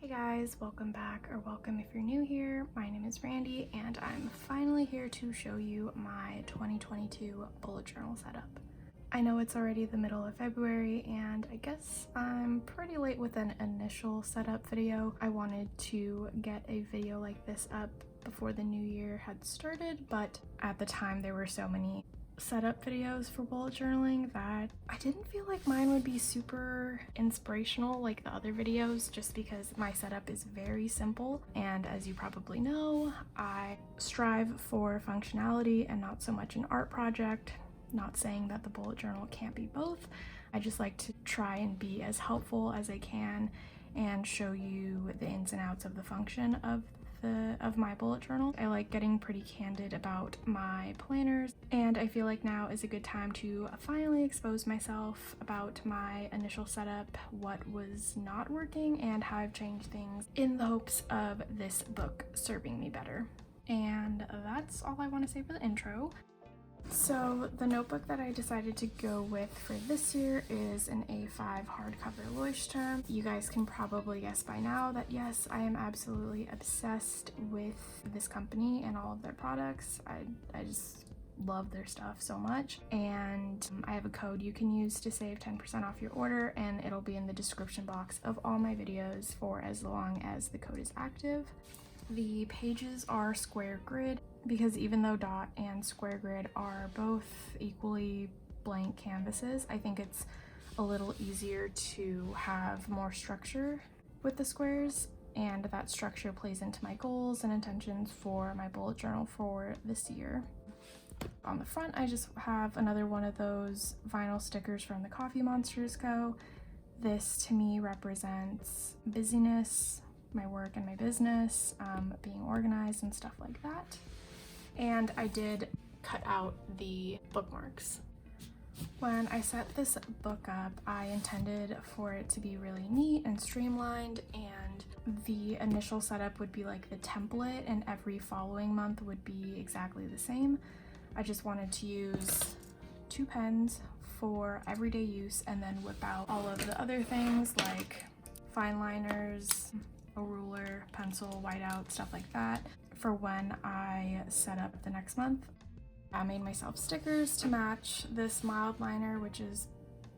Hey guys, welcome back, or welcome if you're new here. My name is Randy and I'm finally here to show you my 2022 bullet journal setup. I know it's already the middle of February and I guess I'm pretty late with an initial setup video. I wanted to get a video like this up before the new year had started, but at the time there were so many setup videos for bullet journaling that I didn't feel like mine would be super inspirational like the other videos, just because my setup is very simple, and as you probably know, I strive for functionality and not so much an art project. Not saying that the bullet journal can't be both. I just like to try and be as helpful as I can and show you the ins and outs of the function of my bullet journal. I like getting pretty candid about my planners, and I feel like now is a good time to finally expose myself about my initial setup, what was not working, and how I've changed things in the hopes of this book serving me better. And that's all I want to say for the intro. So the notebook that I decided to go with for this year is an A5 hardcover Leuchtturm. You guys can probably guess by now that yes, I am absolutely obsessed with this company and all of their products. I just love their stuff so much, and I have a code you can use to save 10% off your order, and it'll be in the description box of all my videos for as long as the code is active. The pages are square grid, because even though dot and square grid are both equally blank canvases, I think it's a little easier to have more structure with the squares, and that structure plays into my goals and intentions for my bullet journal for this year. On the front, I just have another one of those vinyl stickers from the Coffee Monsters Co. This to me represents busyness, my work and my business, being organized and stuff like that. And I did cut out the bookmarks. When I set this book up, I intended for it to be really neat and streamlined, and the initial setup would be like the template, and every following month would be exactly the same. I just wanted to use 2 pens for everyday use and then whip out all of the other things like fine liners, a ruler, pencil, whiteout, stuff like that for when I set up the next month. I made myself stickers to match this mild liner, which is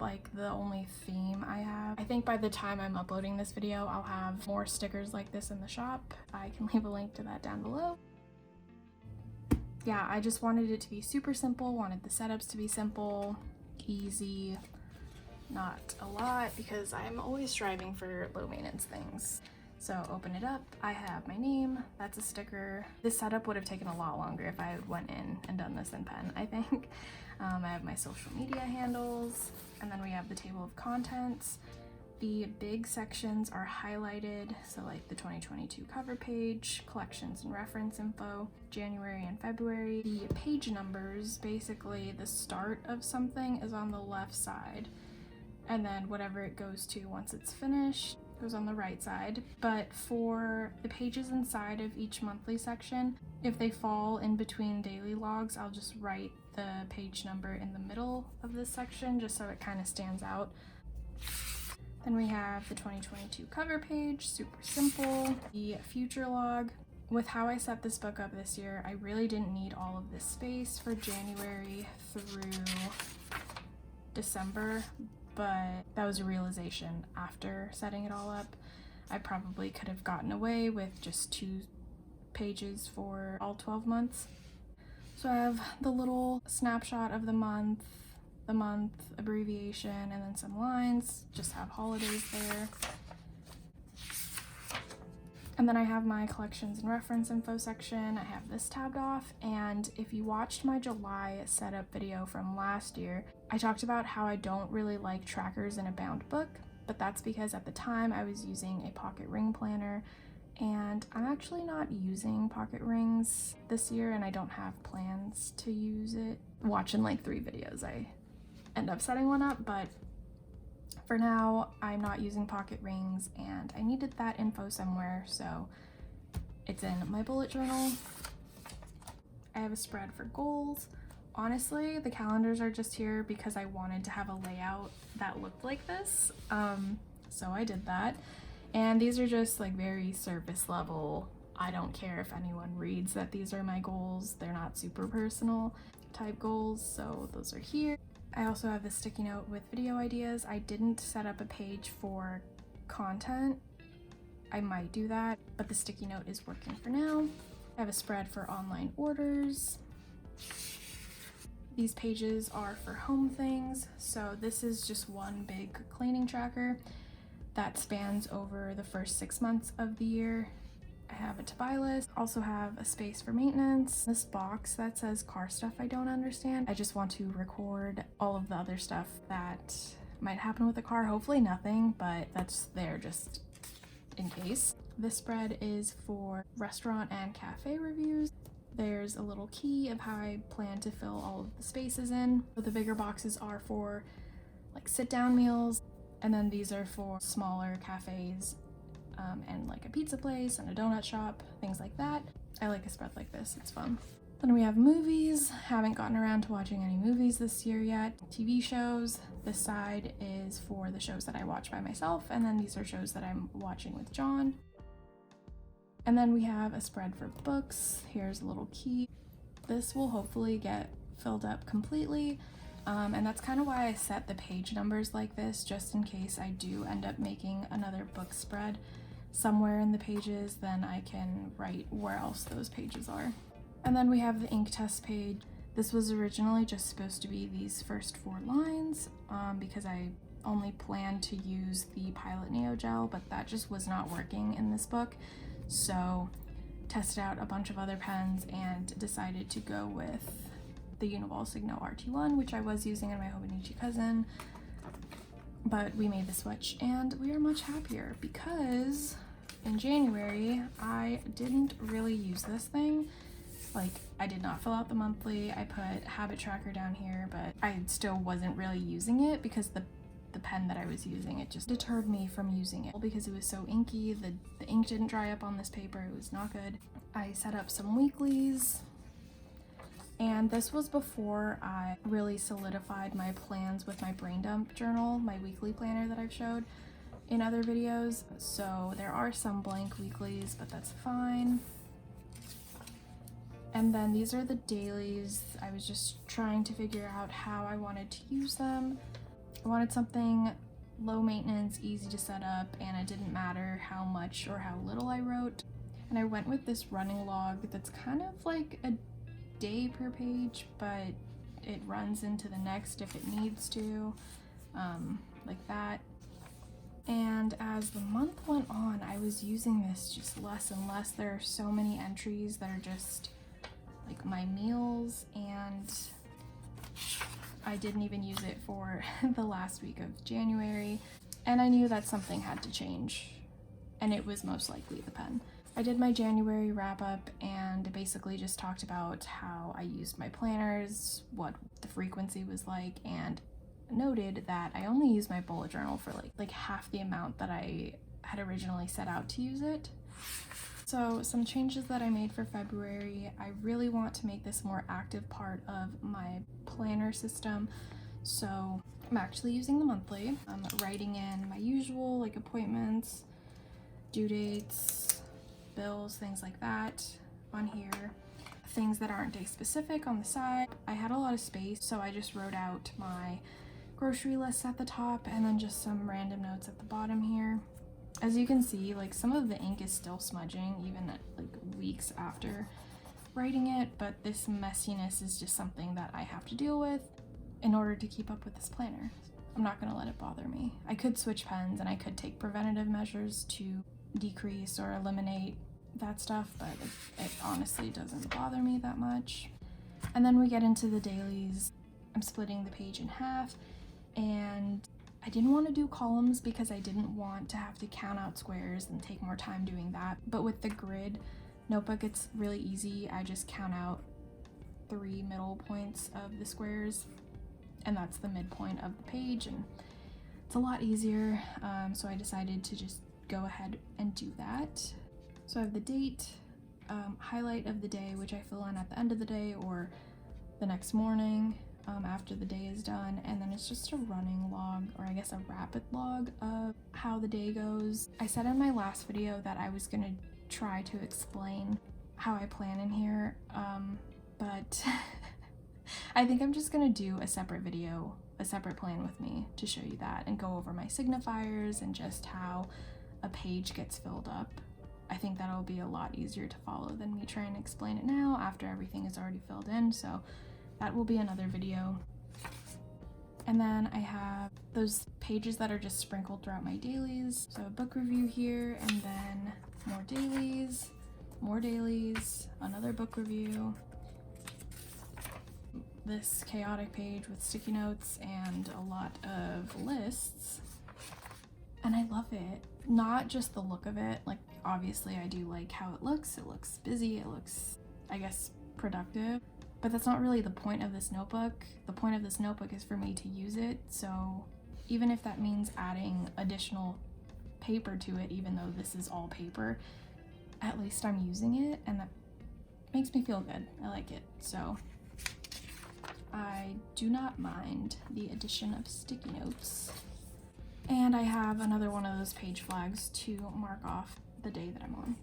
like the only theme I have. I think by the time I'm uploading this video, I'll have more stickers like this in the shop. I can leave a link to that down below. Yeah, I just wanted it to be super simple, wanted the setups to be simple, easy, not a lot, because I'm always striving for low maintenance things. So open it up, I have my name, that's a sticker. This setup would have taken a lot longer if I had went in and done this in pen, I think. I have my social media handles, and then we have the table of contents. The big sections are highlighted, so like the 2022 cover page, collections and reference info, January and February. The page numbers, basically the start of something, is on the left side, and then whatever it goes to once it's finished goes on the right side. But for the pages inside of each monthly section, if they fall in between daily logs, I'll just write the page number in the middle of this section just so it kind of stands out. Then we have the 2022 cover page, super simple. The future log. With how I set this book up this year, I really didn't need all of this space for January through December, but that was a realization after setting it all up. I probably could have gotten away with just 2 pages for all 12 months. So I have the little snapshot of the month abbreviation, and then some lines, just have holidays there. And then I have my collections and reference info section. I have this tabbed off, and if you watched my July setup video from last year, I talked about how I don't really like trackers in a bound book, but that's because at the time I was using a pocket ring planner, and I'm actually not using pocket rings this year, and I don't have plans to use it. Watching like 3 videos, I end up setting one up, but for now, I'm not using pocket rings, and I needed that info somewhere, so it's in my bullet journal. I have a spread for goals. Honestly, the calendars are just here because I wanted to have a layout that looked like this, so I did that. And these are just like very surface level. I don't care if anyone reads that these are my goals. They're not super personal type goals, so those are here. I also have this sticky note with video ideas. I didn't set up a page for content. I might do that, but the sticky note is working for now. I have a spread for online orders. These pages are for home things. So this is just one big cleaning tracker that spans over the first 6 months of the year. I have a to buy list, also have a space for maintenance. This box that says car stuff I don't understand. I just want to record all of the other stuff that might happen with the car. Hopefully nothing, but that's there just in case. This spread is for restaurant and cafe reviews. There's a little key of how I plan to fill all of the spaces in. The bigger boxes are for like sit down meals, and then these are for smaller cafes and like a pizza place and a donut shop, things like that. I like a spread like this, it's fun. Then we have movies. Haven't gotten around to watching any movies this year yet. TV shows. This side is for the shows that I watch by myself, and then these are shows that I'm watching with John. And then we have a spread for books. Here's a little key. This will hopefully get filled up completely. And that's kind of why I set the page numbers like this, just in case I do end up making another book spread somewhere in the pages, then I can write where else those pages are. And then we have the ink test page. This was originally just supposed to be these first 4 lines because I only planned to use the Pilot Neo gel, but that just was not working in this book. So tested out a bunch of other pens and decided to go with the Univol Signo RT1, which I was using in my Hobonichi Cousin, but we made the switch and we are much happier because in January I didn't really use this thing. Like, I did not fill out the monthly. I put habit tracker down here, but I still wasn't really using it because the pen that I was using, it just deterred me from using it because it was so inky. The ink didn't dry up on this paper. It was not good. I set up some weeklies, and this was before I really solidified my plans with my brain dump journal, my weekly planner that I've showed in other videos. So there are some blank weeklies, but that's fine. And then these are the dailies. I was just trying to figure out how I wanted to use them. I wanted something low maintenance, easy to set up, and it didn't matter how much or how little I wrote. And I went with this running log that's kind of like a day per page, but it runs into the next if it needs to, like that. And as the month went on, I was using this just less and less. There are so many entries that are just like my meals, and I didn't even use it for the last week of January, and I knew that something had to change, and it was most likely the pen. I did my January wrap up and basically just talked about how I used my planners, what the frequency was like, and noted that I only used my bullet journal for like half the amount that I had originally set out to use it. So some changes that I made for February, I really want to make this more active part of my planner system. So I'm actually using the monthly. I'm writing in my usual like appointments, due dates, bills, things like that on here. Things that aren't day specific on the side. I had a lot of space, so I just wrote out my grocery list at the top and then just some random notes at the bottom here. As you can see, like some of the ink is still smudging even like weeks after writing it, but this messiness is just something that I have to deal with in order to keep up with this planner. I'm not gonna let it bother me. I could switch pens and I could take preventative measures to decrease or eliminate that stuff, but it honestly doesn't bother me that much. And then we get into the dailies. I'm splitting the page in half, and I didn't want to do columns because I didn't want to have to count out squares and take more time doing that. But with the grid notebook, it's really easy. I just count out 3 middle points of the squares, and that's the midpoint of the page, and it's a lot easier. So I decided to just go ahead and do that. So I have the date, highlight of the day, which I fill in at the end of the day or the next morning. after the day is done, and then it's just a running log, or I guess a rapid log of how the day goes. I said in my last video that I was gonna try to explain how I plan in here, but I think I'm just gonna do a separate video, a separate plan with me to show you that and go over my signifiers and just how a page gets filled up. I think that'll be a lot easier to follow than me trying to explain it now after everything is already filled in, so that will be another video. And then I have those pages that are just sprinkled throughout my dailies. So a book review here, and then more dailies, another book review, this chaotic page with sticky notes and a lot of lists. And I love it. Not just the look of it, like obviously I do like how it looks busy, it looks, I guess, productive, but that's not really the point of this notebook. The point of this notebook is for me to use it, so even if that means adding additional paper to it, even though this is all paper, at least I'm using it, and that makes me feel good. I like it, so I do not mind the addition of sticky notes. And I have another one of those page flags to mark off the day that I'm on.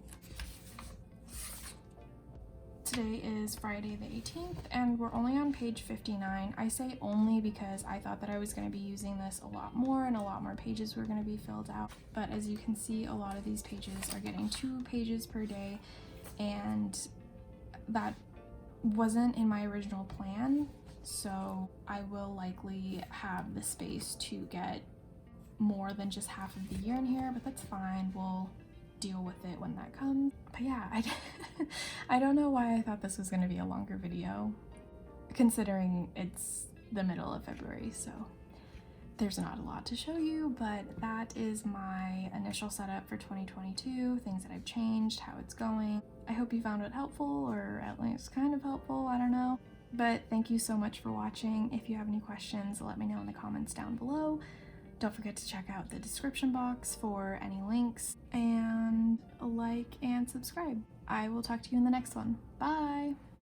Today is Friday the 18th, and we're only on page 59. I say only because I thought that I was going to be using this a lot more and a lot more pages were going to be filled out. But as you can see, a lot of these pages are getting 2 pages per day, and that wasn't in my original plan. So I will likely have the space to get more than just half of the year in here, but that's fine. We'll deal with it when that comes. But yeah, I don't know why I thought this was going to be a longer video, considering it's the middle of February, so there's not a lot to show you, but that is my initial setup for 2022, things that I've changed, how it's going. I hope you found it helpful, or at least kind of helpful, I don't know. But thank you so much for watching. If you have any questions, let me know in the comments down below. Don't forget to check out the description box for any links, and like and subscribe. I will talk to you in the next one. Bye!